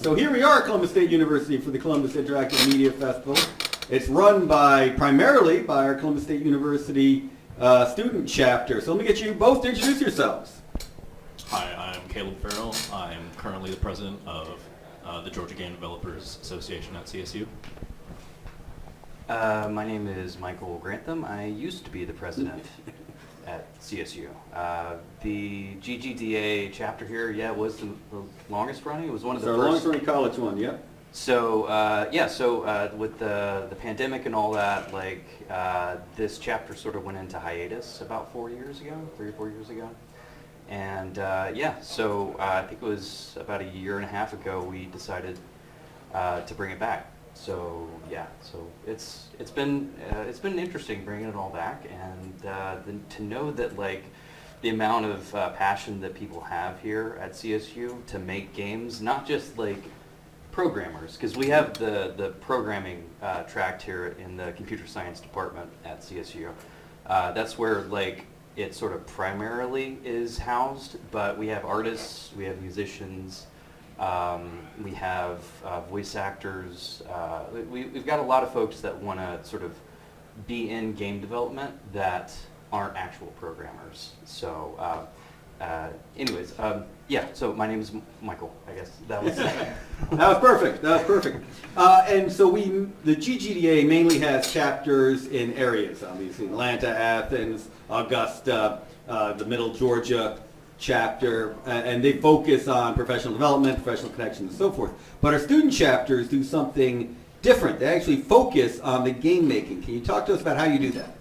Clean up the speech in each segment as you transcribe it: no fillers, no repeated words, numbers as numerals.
So here we are at Columbus State University for the Columbus Interactive Media Festival. It's run primarily by our Columbus State University student chapter. So let me get you both to introduce yourselves. Hi, I'm Caleb Farrell. I'm currently the president of the Georgia Game Developers Association at CSU. My name is Michael Grantham. I used to be the president at CSU. The GGDA chapter here, was the longest running. It was one of the first. Our longest running college one, yep. So with the pandemic and all that, this chapter sort of went into hiatus about 3 or 4 years ago. And so I think it was about a year and a half ago we decided to bring it back. So it's been interesting bringing it all back, and to know that the amount of passion that people have here at CSU to make games, not just programmers, because we have the programming track here in the computer science department at CSU. That's where it sort of primarily is housed, but we have artists, we have musicians. We have voice actors. We've got a lot of folks that want to sort of be in game development that aren't actual programmers. So so my name is Michael, I guess. That was That was perfect. And so the GGDA mainly has chapters in areas, obviously, Atlanta, Athens, Augusta, the Middle Georgia chapter, and they focus on professional development, professional connections, and so forth. But our student chapters do something different. They actually focus on the game making. Can you talk to us about how you do that?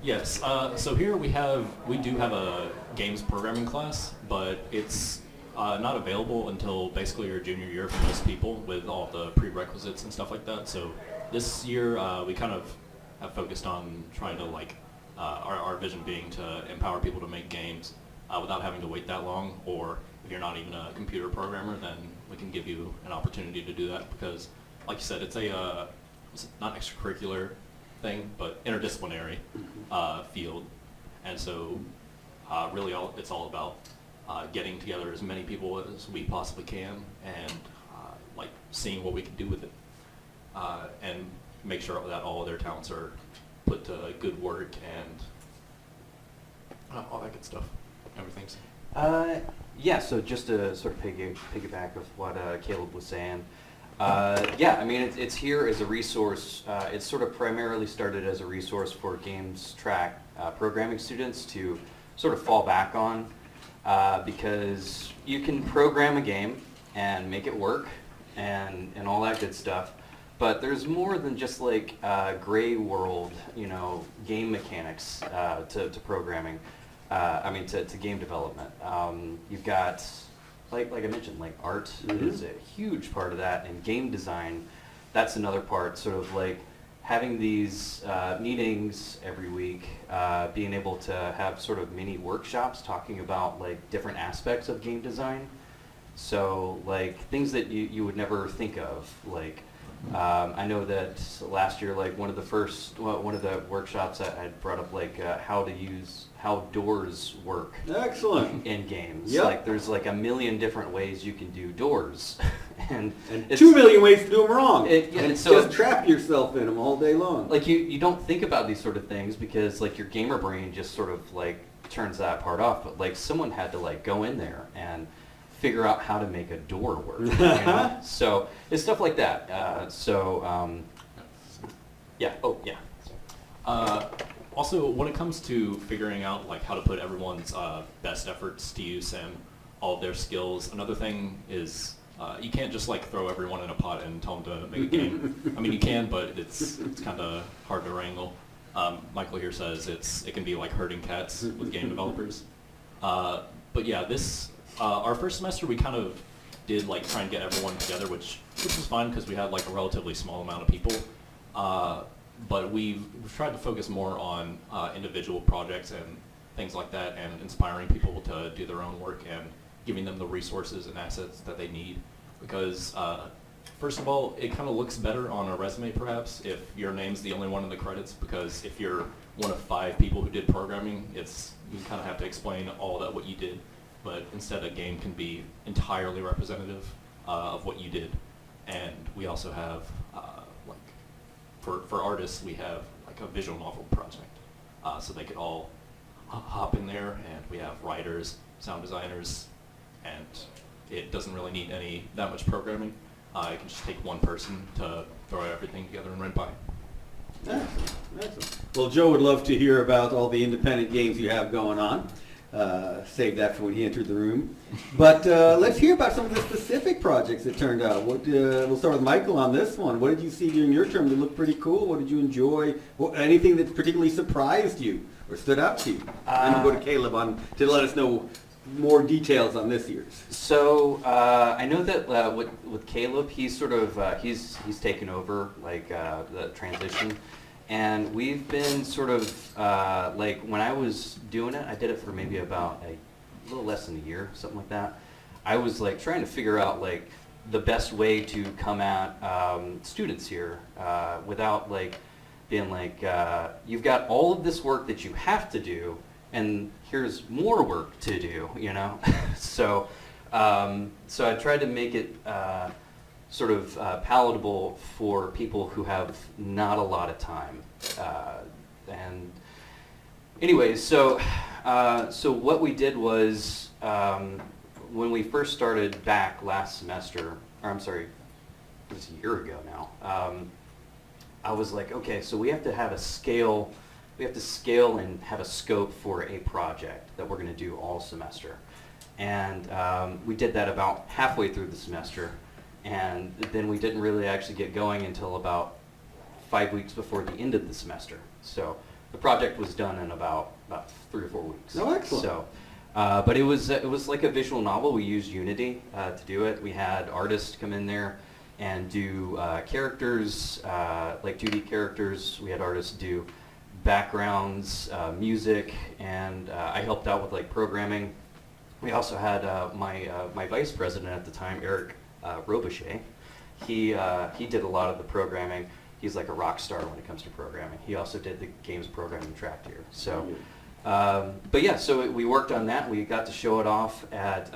Yes, so here we do have a games programming class, but it's not available until basically your junior year for most people with all the prerequisites and stuff like that. So this year we kind of have focused on trying to our vision being to empower people to make games without having to wait that long, or if you're not even a computer programmer, then we can give you an opportunity to do that because, like you said, it's not extracurricular thing, but interdisciplinary field. And so really it's all about getting together as many people as we possibly can and seeing what we can do with it and make sure that all of their talents are put to good work and all that good stuff. Everything's. So just to sort of piggyback with what Caleb was saying, it's here as a resource. It's sort of primarily started as a resource for games track programming students to sort of fall back on because you can program a game and make it work and all that good stuff. But there's more than just gray world, game mechanics to programming. To game development. You've got, like I mentioned, art is a huge part of that, and game design, that's another part, sort of having these meetings every week, being able to have sort of mini workshops talking about different aspects of game design. So things that you would never think of, I know that last year, one of the workshops I brought up, how doors work. Excellent. In games. Yep. There's a million different ways you can do doors, and 2 million ways to do them wrong. So just trap yourself in them all day long. You don't think about these sort of things because your gamer brain just sort of turns that part off. But someone had to go in there and figure out how to make a door work. So it's stuff like that. Also, when it comes to figuring out how to put everyone's best efforts to use and all of their skills, another thing is you can't just throw everyone in a pot and tell them to make a game. I mean, you can, but it's kind of hard to wrangle. Michael here says it can be like herding cats with game developers. But yeah, our first semester we kind of did try and get everyone together, which was fine because we had a relatively small amount of people. But we've tried to focus more on individual projects and things like that, and inspiring people to do their own work and giving them the resources and assets that they need. Because first of all, it kind of looks better on a resume perhaps if your name's the only one in the credits, because if you're one of 5 people who did programming, you kind of have to explain all that what you did. But instead, a game can be entirely representative of what you did. And we also have, like, for artists, we have like a visual novel project. So they could all hop in there, and we have writers, sound designers, and it doesn't really need that much programming. It can just take one person to throw everything together and run by. Excellent, excellent. Well, Joe would love to hear about all the independent games you have going on. Save that for when he entered the room. But let's hear about some of the specific projects that turned out. We'll start with Michael on this one. What did you see during your term that looked pretty cool? What did you enjoy? Anything that particularly surprised you or stood out to you? And we'll go to Caleb to let us know more details on this year's. So I know that with Caleb, he's sort of he's taken over like the transition, and we've been sort of like when I was doing it, I did it for maybe about a little less than a year, something like that. I was like trying to figure out like the best way to come at students here without like being like you've got all of this work that you have to do, and here's more work to do, you know? So I tried to make it sort of palatable for people who have not a lot of time. And anyways, so what we did was when we first started back last semester, or I'm sorry, it was a year ago now, I was like, okay, so we have to have a scale. We have to scale and have a scope for a project that we're going to do all semester. And we did that about halfway through the semester, and then we didn't really actually get going until about 5 weeks before the end of the semester. So the project was done in about 3 or 4 weeks. Oh, excellent. So, but it was like a visual novel. We used Unity to do it. We had artists come in there and do characters, like 2D characters. We had artists do backgrounds, music, and I helped out with like programming. We also had my vice president at the time, Eric Robuchet. He did a lot of the programming. He's like a rock star when it comes to programming. He also did the games programming track here. So, but yeah, so we worked on that. We got to show it off at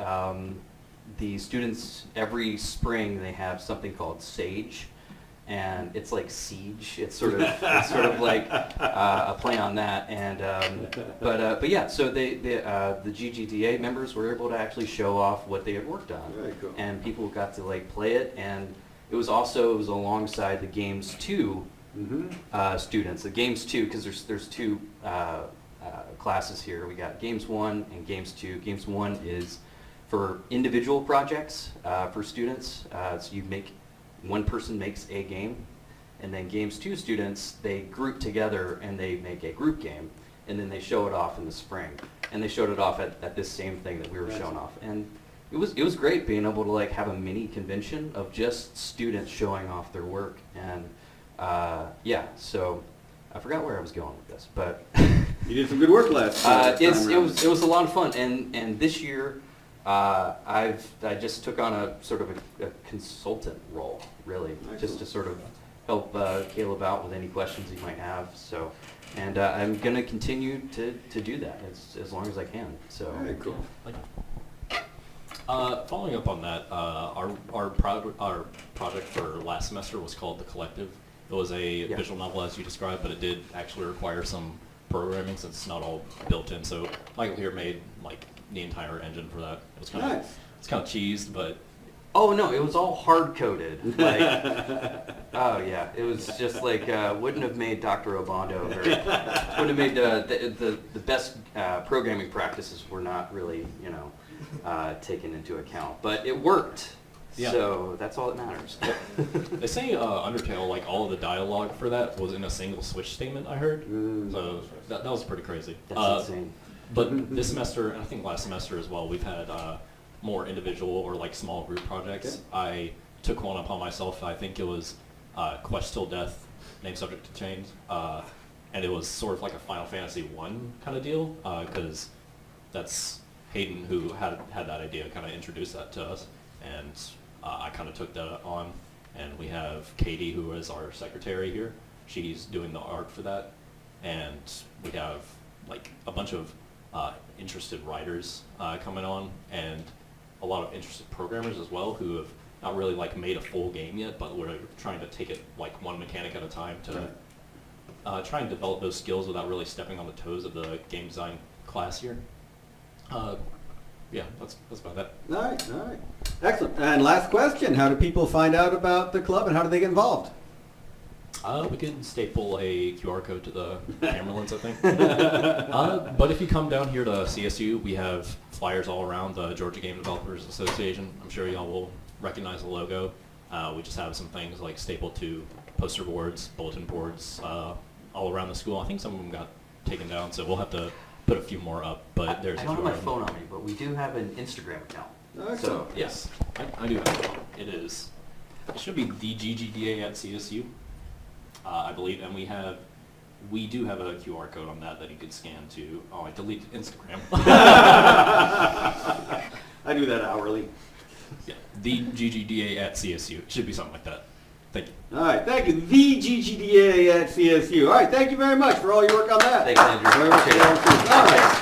the students. Every spring they have something called Sage. And it's like Siege. It's sort of like a play on that. And but yeah. So the GGDA members were able to actually show off what they had worked on, Very cool. and people got to like play it. And it was alongside the Games 2 students. The Games 2, because there's two classes here. We got Games 1 and Games 2. Games 1 is for individual projects for students. So one person makes a game, and then Games 2 students, they group together and they make a group game, and then they show it off in the spring. And they showed it off at this same thing that we were showing off. And it was great being able to like have a mini convention of just students showing off their work. And yeah, so I forgot where I was going with this, but You did some good work last time. it was a lot of fun. And this year I just took on a sort of a consultant role, really, just to sort of help Caleb out with any questions he might have. So, and I'm going to continue to do that as long as I can. So, Very cool. Following up on that, our project for last semester was called The Collective. It was a visual novel as you described, but it did actually require some programming since it's not all built in. So Michael here made like the entire engine for that. It was kind of it's kind of cheesed, but oh no, it was all hard coded. Like, oh yeah, it was just like wouldn't have made Dr. Obando wouldn't have made the best programming practices were not really taken into account, but it worked. Yeah. So that's all that matters. They say Undertale, like all of the dialogue for that was in a single switch statement. I heard, so that was pretty crazy. That's insane. But this semester, and I think last semester as well, we've had more individual or like small group projects. Okay. I took one upon myself. I think it was Quest Till Death, named subject to change, and it was sort of like a Final Fantasy 1 kind of deal because that's Hayden who had that idea, kind of introduced that to us, and I kind of took that on. And we have Katie, who is our secretary here. She's doing the art for that, and we have like a bunch of interested writers coming on, and a lot of interested programmers as well who have not really like made a full game yet, but we're trying to take it like one mechanic at a time to try and develop those skills without really stepping on the toes of the game design class here. Yeah, that's about that. All right. Excellent. And last question, how do people find out about the club and how do they get involved? We can staple a QR code to the camera lens, I think. But if you come down here to CSU, we have flyers all around the Georgia Game Developers Association. I'm sure y'all will recognize the logo. We just have some things like stapled to poster boards, bulletin boards, all around the school. I think some of them got taken down, so we'll have to put a few more up. But there's I a don't few have my of phone on me, but we do have an Instagram account. Excellent. So Yes, I do have it. It should be the GGDA at CSU, I believe, and we do have a QR code on that you could scan to. Oh, I deleted Instagram. I do that hourly. Yeah, the GGDA at CSU. It should be something like that. Thank you. All right, thank you. The GGDA at CSU. All right, thank you very much for all your work on that. Thanks, Andrew. Very much. Appreciate it. All right.